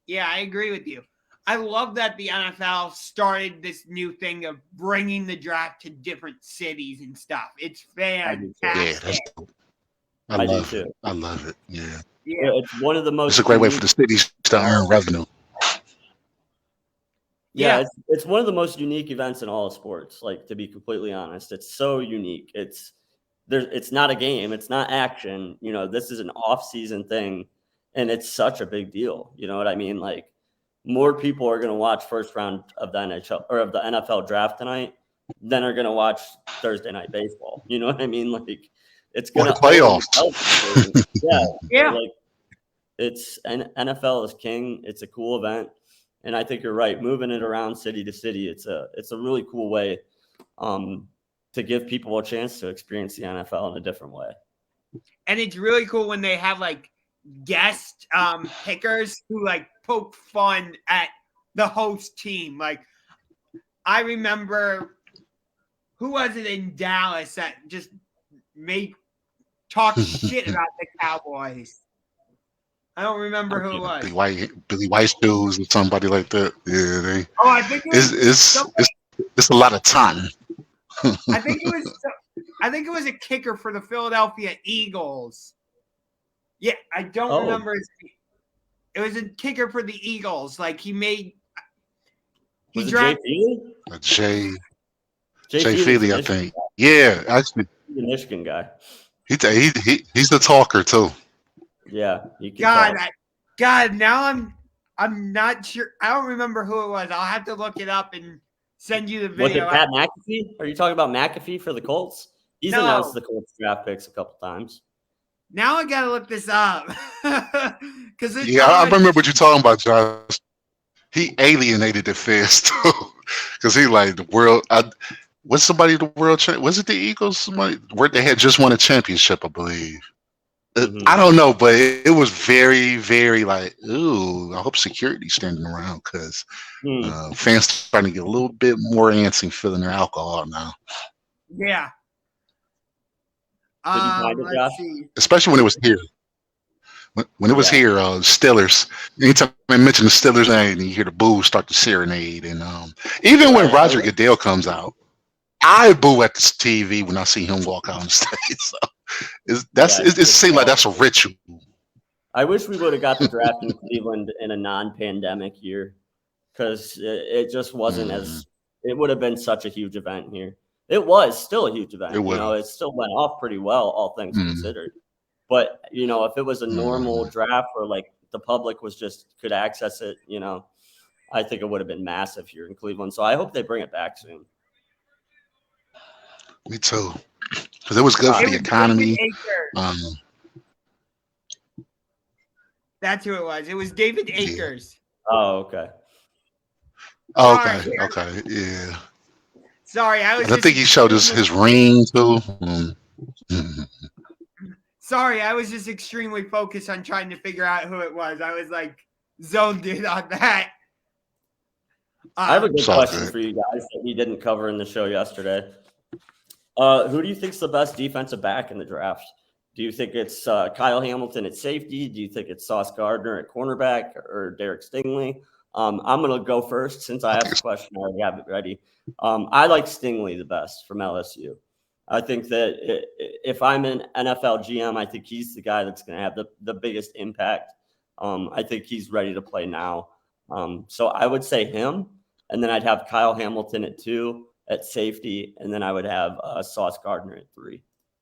Yeah, I agree with you. I love that the NFL started this new thing of bringing the draft to different cities and stuff. It's fantastic. Yeah, that's dope. I love it. I love it. Yeah. It's one of the most. It's a great way for the cities to earn revenue. Yeah, it's one of the most unique events in all of sports. Like, to be completely honest, it's so unique. It's not a game. It's not action. You know, this is an off-season thing, and it's such a big deal. You know what I mean? Like, more people are going to watch first round of the NHL or of the NFL draft tonight than are going to watch Thursday night baseball. You know what I mean? Like, it's going to playoffs. Yeah. Like, it's NFL is king. It's a cool event, and I think you're right. Moving it around city to city, it's a really cool way. To give people a chance to experience the NFL in a different way. And it's really cool when they have like guest pickers who like poke fun at the host team. Like I remember who was it in Dallas that just talk shit about the Cowboys. I don't remember who it was. Billy White shoes or somebody like that. Yeah, I think it's a lot of time. I think it was a kicker for the Philadelphia Eagles. Yeah, I don't remember his name. It was a kicker for the Eagles. Like Jay Feely, I think. Yeah, actually, the Michigan guy. He's the talker too. Yeah, he can God, now I'm not sure. I don't remember who it was. I'll have to look it up and send you the video. Was it Pat McAfee? Are you talking about McAfee for the Colts? He's announced the Colts draft picks a couple times. Now I gotta look this up. I remember what you're talking about, Josh. He alienated the fans too, because he like the world. Was somebody the world champ? Was it the Eagles? Somebody where they had just won a championship, I believe. I don't know, but it was very, very like, ooh, I hope security's standing around because fans starting to get a little bit more antsy feeling their alcohol now. Yeah. Did you find it, Josh? Let's see. Especially when it was here. When it was here, Steelers. Anytime I mention the Steelers name, you hear the boos start to serenade, and even when Roger Goodell comes out, I boo at the TV when I see him walk out on stage. So it seems like that's a ritual. I wish we would have got the draft in Cleveland in a non-pandemic year, because it just wasn't as. It would have been such a huge event here. It was still a huge event. It still went off pretty well, all things considered. But if it was a normal draft where like the public could access it, I think it would have been massive here in Cleveland. So I hope they bring it back soon. Me too, because it was good for the economy. That's who it was. It was David Akers. Oh, okay. Okay, yeah. Sorry, I think he showed his ring too. Sorry, I was just extremely focused on trying to figure out who it was. I was like zoned in on that. I have a good question for you guys that we didn't cover in the show yesterday. Who do you think's the best defensive back in the draft? Do you think it's Kyle Hamilton at safety? Do you think it's Sauce Gardner at cornerback or Derek Stingley? I'm going to go first since I have the question. I already have it ready. I like Stingley the best from LSU. I think that if I'm an NFL GM, I think he's the guy that's going to have the biggest impact. I think he's ready to play now. So I would say him, and then I'd have Kyle Hamilton at 2 at safety, and then I would have Sauce Gardner at 3.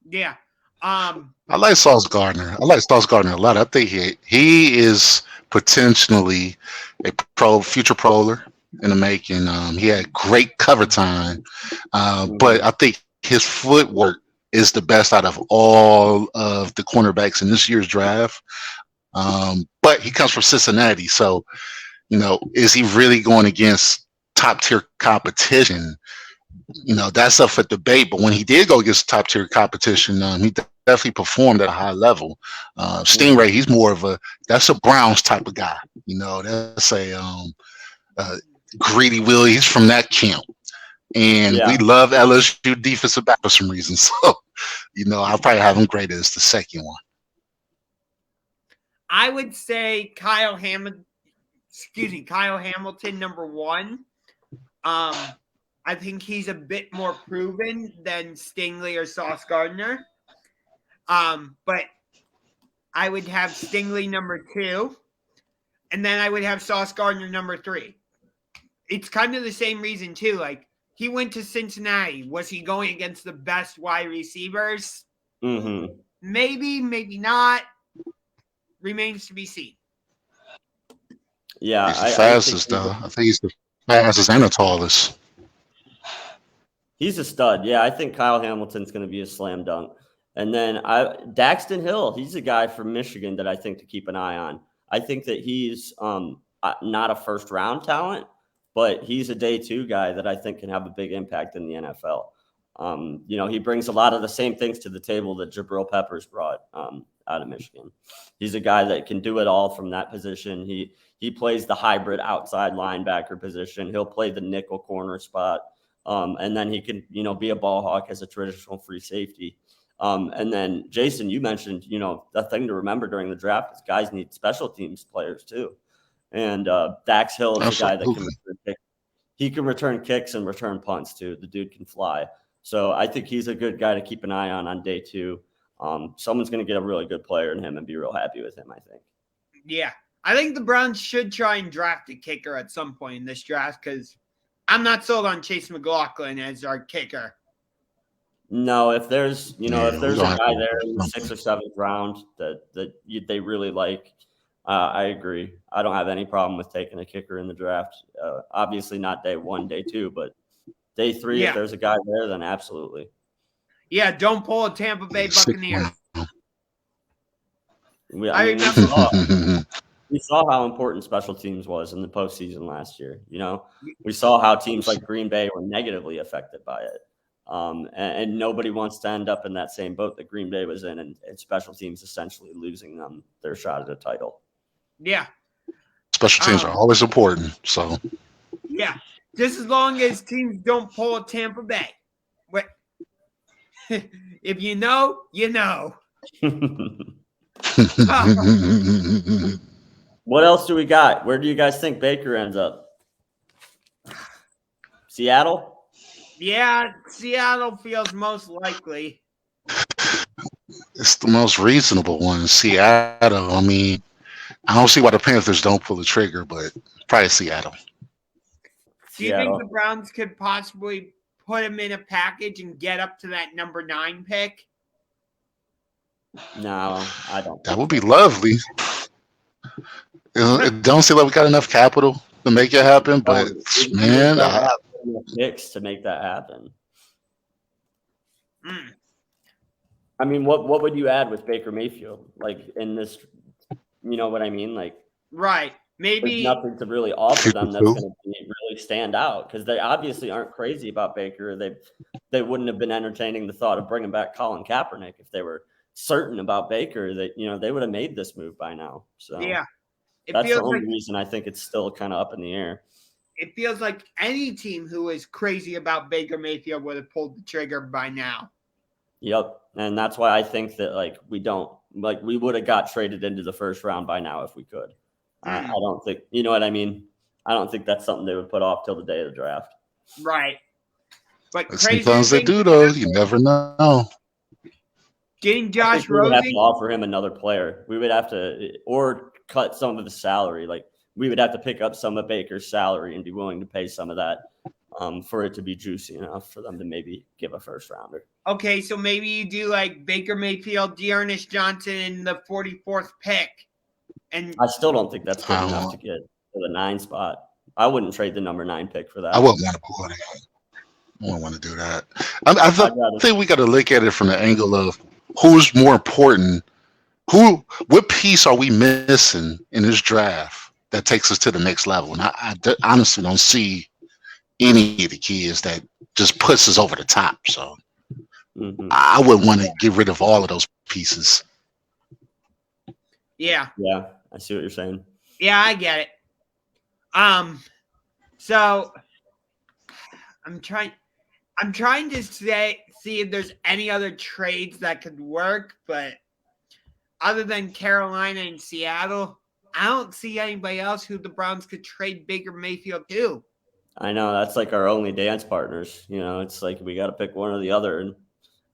Yeah. I like Sauce Gardner. a lot. I think he is potentially a future proler in the making. He had great cover time, but I think his footwork is the best out of all of the cornerbacks in this year's draft. But he comes from Cincinnati, so is he really going against top tier competition? That's up for debate. But when he did go against top tier competition, he definitely performed at a high level. Stingray, he's more of that's a Browns type of guy. That's a greedy Willie. He's from that camp. And we love LSU defensive back for some reason. So, I'll probably have him graded as the second one. I would say Kyle Hamilton, number 1. I think he's a bit more proven than Stingley or Sauce Gardner. But I would have Stingley number 2, and then I would have Sauce Gardner number 3. It's kind of the same reason too. Like, he went to Cincinnati. Was he going against the best wide receivers? Mm-hmm. Maybe, maybe not. Remains to be seen. Yeah, he's the fastest, though. I think he's the fastest and the tallest. He's a stud. Yeah, I think Kyle Hamilton's going to be a slam dunk. And then Daxton Hill, he's a guy from Michigan that I think to keep an eye on. I think that he's not a first-round talent, but he's a day 2 guy that I think can have a big impact in the NFL. He brings a lot of the same things to the table that Jabril Peppers brought out of Michigan. He's a guy that can do it all from that position. He plays the hybrid outside linebacker position. He'll play the nickel corner spot. And then he can, be a ball hawk as a traditional free safety. And then, Jason, you mentioned, the thing to remember during the draft is guys need special teams players too. And Dax Hill is a guy that can return kicks and return punts too. The dude can fly. So I think he's a good guy to keep an eye on day 2. Someone's going to get a really good player in him and be real happy with him, I think. Yeah. I think the Browns should try and draft a kicker at some point in this draft, because I'm not sold on Chase McLaughlin as our kicker. No, if there's a guy there in the 6th or 7th round that they really like, I agree. I don't have any problem with taking a kicker in the draft. Obviously not day 1, day 2, but day 3, if there's a guy there, then absolutely. Yeah, don't pull a Tampa Bay Buccaneers. we saw how important special teams was in the postseason last year. You know, we saw how teams like Green Bay were negatively affected by it. And nobody wants to end up in that same boat that Green Bay was in, and special teams essentially losing them their shot at a title. Yeah. Special teams are always important. So yeah, just as long as teams don't pull a Tampa Bay. If you know, you know. What else do we got? Where do you guys think Baker ends up? Seattle? Yeah, Seattle feels most likely. It's the most reasonable one. Seattle. I mean, I don't see why the Panthers don't pull the trigger, but probably Seattle. Do you think the Browns could possibly put him in a package and get up to that number 9 pick? No, I don't. That would be lovely. It don't seem like we got enough capital to make it happen, but man, picks to make that happen. Mm. I mean, what would you add with Baker Mayfield? Like in this, you know what I mean? Like, right. Maybe there's nothing to really offer them that's going to really stand out, because they obviously aren't crazy about Baker. They wouldn't have been entertaining the thought of bringing back Colin Kaepernick if they were certain about Baker. That, you know, they would have made this move by now. So yeah, that's the only reason I think it's still kind of up in the air. It feels like any team who is crazy about Baker Mayfield would have pulled the trigger by now. Yep, and that's why I think that we would have got traded into the first round by now if we could. I don't think, you know what I mean? I don't think that's something they would put off till the day of the draft. Right. But sometimes they do, though. You never know. Getting Josh Rosen, we would have to Rosen, offer him another player. We would have to, or cut some of his salary. Like, we would have to pick up some of Baker's salary and be willing to pay some of that for it to be juicy enough for them to maybe give a first rounder. Okay, so maybe you do like Baker Mayfield, Dearness Johnson in the 44th pick. And I still don't think that's good enough to get to the 9 spot. I wouldn't trade the number 9 pick for that. I wouldn't want to pull it. I wouldn't want to do that. I think we got to look at it from the angle of who's more important. What piece are we missing in this draft that takes us to the next level? And I honestly don't see any of the kids that just puts us over the top. So I would want to get rid of all of those pieces. Yeah. Yeah, I see what you're saying. Yeah, I get it. So I'm trying to see if there's any other trades that could work, but other than Carolina and Seattle, I don't see anybody else who the Browns could trade Baker Mayfield to. I know, that's like our only dance partners. You know, it's like we got to pick one or the other. And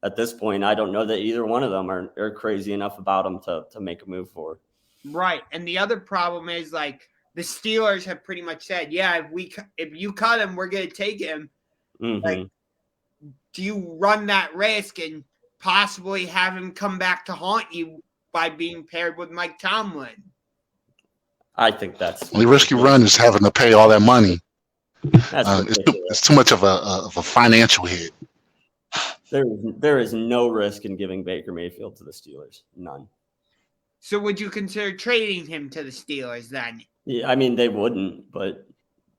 at this point, I don't know that either one of them are crazy enough about him to make a move for. Right. And the other problem is, like, the Steelers have pretty much said, yeah, if you cut him, we're going to take him. Like, do you run that risk and possibly have him come back to haunt you by being paired with Mike Tomlin? I think that's the risk you run is having to pay all that money. It's too much of a financial hit. There is no risk in giving Baker Mayfield to the Steelers. None. So would you consider trading him to the Steelers then? Yeah, I mean, they wouldn't, but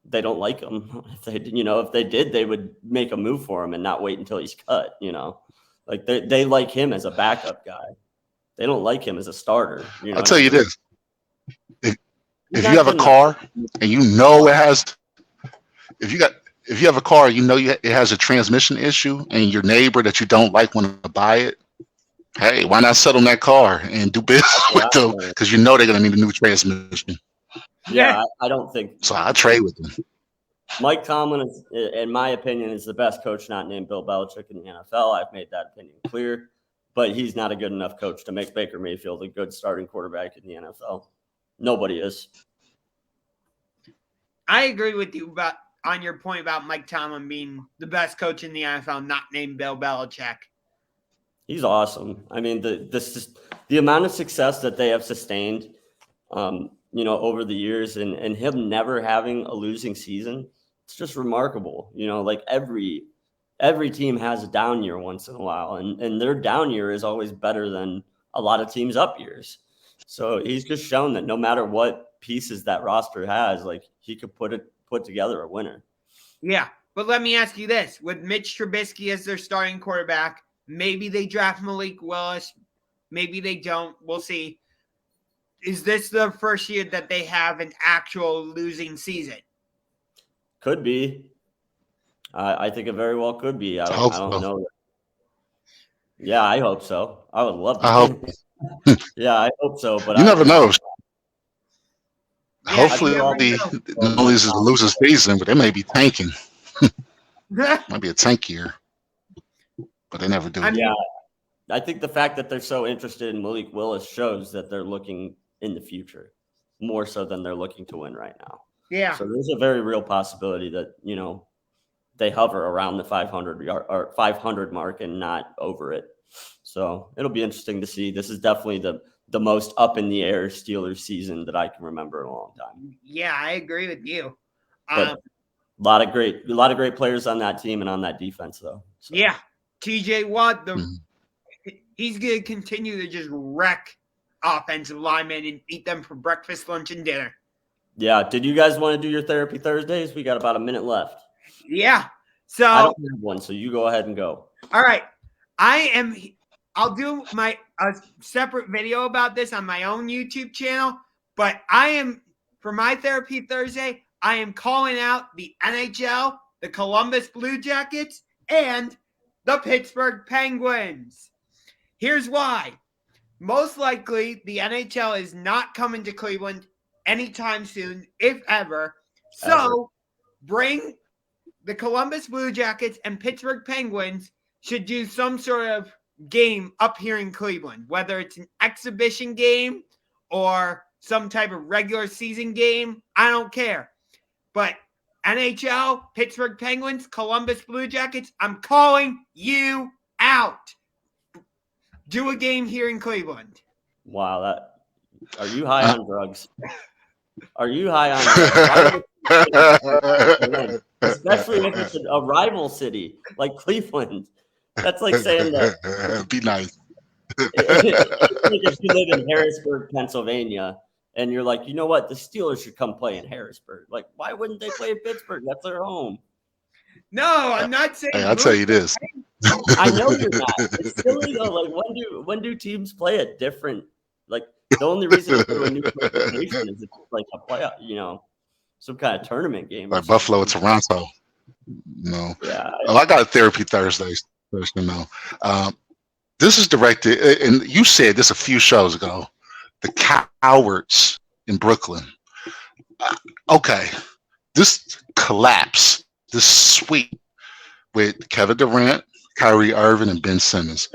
they don't like him. If they did, they would make a move for him and not wait until he's cut. You know, like they like him as a backup guy. They don't like him as a starter. I'll tell you this: if you have a car and you know it has, if you have a car, you know it has a transmission issue, and your neighbor that you don't like want to buy it. Hey, why not settle that car and do business with them? Because you know they're going to need a new transmission. Yeah, I don't think so. I trade with them. Mike Tomlin, is, in my opinion, is the best coach not named Bill Belichick in the NFL. I've made that opinion clear, but he's not a good enough coach to make Baker Mayfield a good starting quarterback in the NFL. Nobody is. I agree with you on your point about Mike Tomlin being the best coach in the NFL, not named Bill Belichick. He's awesome. I mean, the amount of success that they have sustained, over the years, and him never having a losing season, it's just remarkable. Like every team has a down year once in a while, and their down year is always better than a lot of teams' up years. So he's just shown that no matter what pieces that roster has, like he could put together a winner. Yeah, but let me ask you this: with Mitch Trubisky as their starting quarterback, maybe they draft Malik Willis, maybe they don't. We'll see. Is this the first year that they have an actual losing season? Could be. I think it very well could be. I don't know. Yeah, I hope so. I would love to. I hope. Yeah, I hope so. But You never know. Yeah, Hopefully, all these is a loser season, but they may be tanking. Might be a tank year, but they never do. I think the fact that they're so interested in Malik Willis shows that they're looking in the future more so than they're looking to win right now. Yeah. So there's a very real possibility that, you know, they hover around the 500 mark and not over it. So it'll be interesting to see. This is definitely the most up in the air Steelers season that I can remember in a long time. Yeah, I agree with you. A lot of great players on that team and on that defense, though. So. Yeah, TJ Watt, he's going to continue to just wreck offensive linemen and eat them for breakfast, lunch, and dinner. Yeah. Did you guys want to do your therapy Thursdays? We got about a minute left. Yeah. So I don't have one, so you go ahead and go. All right. I'll do a separate video about this on my own YouTube channel, but for my therapy Thursday, I am calling out the NHL, the Columbus Blue Jackets, and the Pittsburgh Penguins. Here's why. Most likely, the NHL is not coming to Cleveland anytime soon, if ever. So, bring the Columbus Blue Jackets and Pittsburgh Penguins should do some sort of game up here in Cleveland, whether it's an exhibition game or some type of regular season game. I don't care. But NHL, Pittsburgh Penguins, Columbus Blue Jackets, I'm calling you out. Do a game here in Cleveland. Wow, are you high on drugs? Are you high on drugs? Especially if it's a rival city like Cleveland. That's like saying that. Be nice. If you live in Harrisburg, Pennsylvania, and you're like, you know what, the Steelers should come play in Harrisburg. Like, why wouldn't they play in Pittsburgh? That's their home. No, I'm not saying. Hey, I'll tell you this. I know you're not. It's silly though. Like, when do teams play at different? Like, the only reason to go to a new location is it's like a playoff, you know, some kind of tournament game. Like Buffalo or Toronto. No. Yeah. I got a therapy Thursdays. No. This is directed, and you said this a few shows ago. The cowards in Brooklyn. Okay, this collapse, this sweep with Kevin Durant, Kyrie Irving, and Ben Simmons.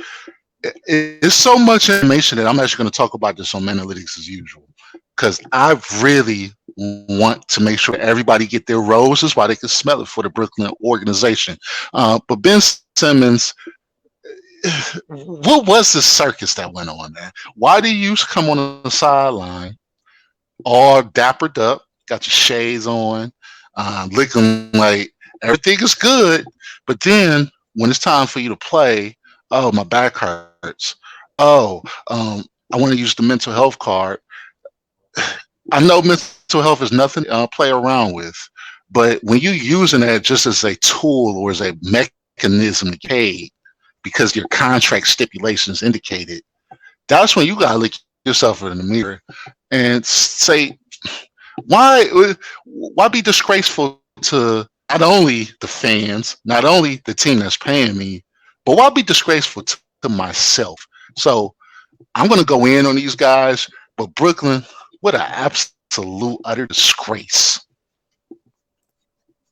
It's so much information that I'm actually going to talk about this on Analytics as usual, because I really want to make sure everybody get their roses while they can smell it for the Brooklyn organization. But Ben Simmons, what was this circus that went on, man? Why do you come on the sideline all dappered up, got your shades on, looking like everything is good, but then when it's time for you to play, oh, my back hurts. Oh, I want to use the mental health card. I know mental health is nothing to play around with, but when you're using that just as a tool or as a mechanism to pay because your contract stipulations indicate it, that's when you got to look yourself in the mirror and say, why be disgraceful to not only the fans, not only the team that's paying me, but why be disgraceful to myself? So I'm going to go in on these guys, but Brooklyn, what an absolute utter disgrace.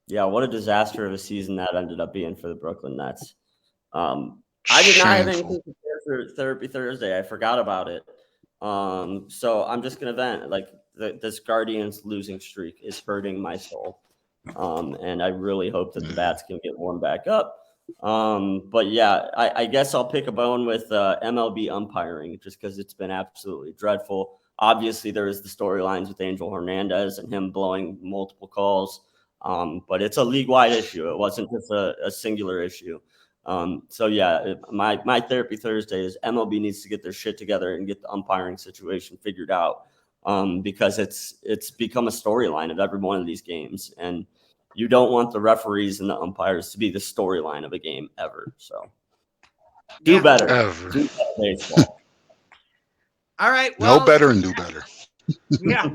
Yeah, what a disaster of a season that ended up being for the Brooklyn Nets. I did not have anything to prepare for Therapy Thursday. I forgot about it. So I'm just going to vent. Like, this Guardians losing streak is hurting my soul. And I really hope that the bats can get warmed back up. But yeah, I guess I'll pick a bone with MLB umpiring just because it's been absolutely dreadful. Obviously, there is the storylines with Angel Hernandez and him blowing multiple calls. But it's a league-wide issue. It wasn't just a singular issue. So yeah, my therapy Thursday is MLB needs to get their shit together and get the umpiring situation figured out, because it's become a storyline of every one of these games, and you don't want the referees and the umpires to be the storyline of a game ever. So do better. Ever. Do better baseball. All right. Know Well, better and do better. yeah.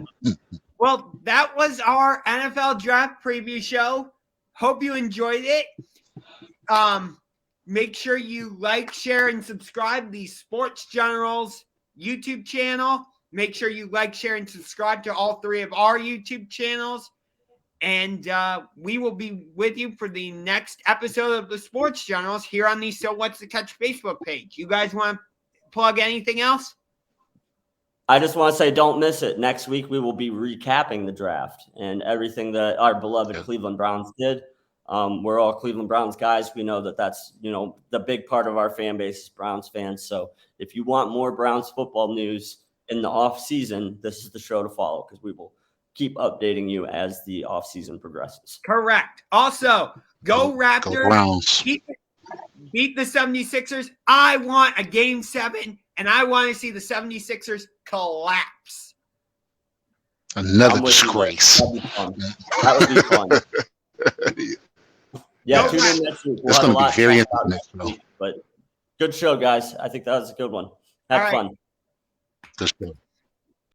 Well, that was our NFL draft preview show. Hope you enjoyed it. Make sure you like, share, and subscribe the Sports Generals YouTube channel. Make sure you like, share, and subscribe to all 3 of our YouTube channels. And we will be with you for the next episode of the Sports Generals here on the So What's the Catch Facebook page. You guys want to plug anything else? I just want to say, don't miss it. Next week, we will be recapping the draft and everything that our beloved Cleveland Browns did. We're all Cleveland Browns guys. We know that that's, the big part of our fan base is Browns fans. So if you want more Browns football news in the off season, this is the show to follow, because we will keep updating you as the off season progresses. Correct. Also, go Raptors. Go Browns. Beat the 76ers. I want a game 7, and I want to see the 76ers collapse. Another disgrace. That would be fun. Yeah, tune in next week. It's going to be very interesting. But good show, guys. I think that was a good one. Have fun. Good show.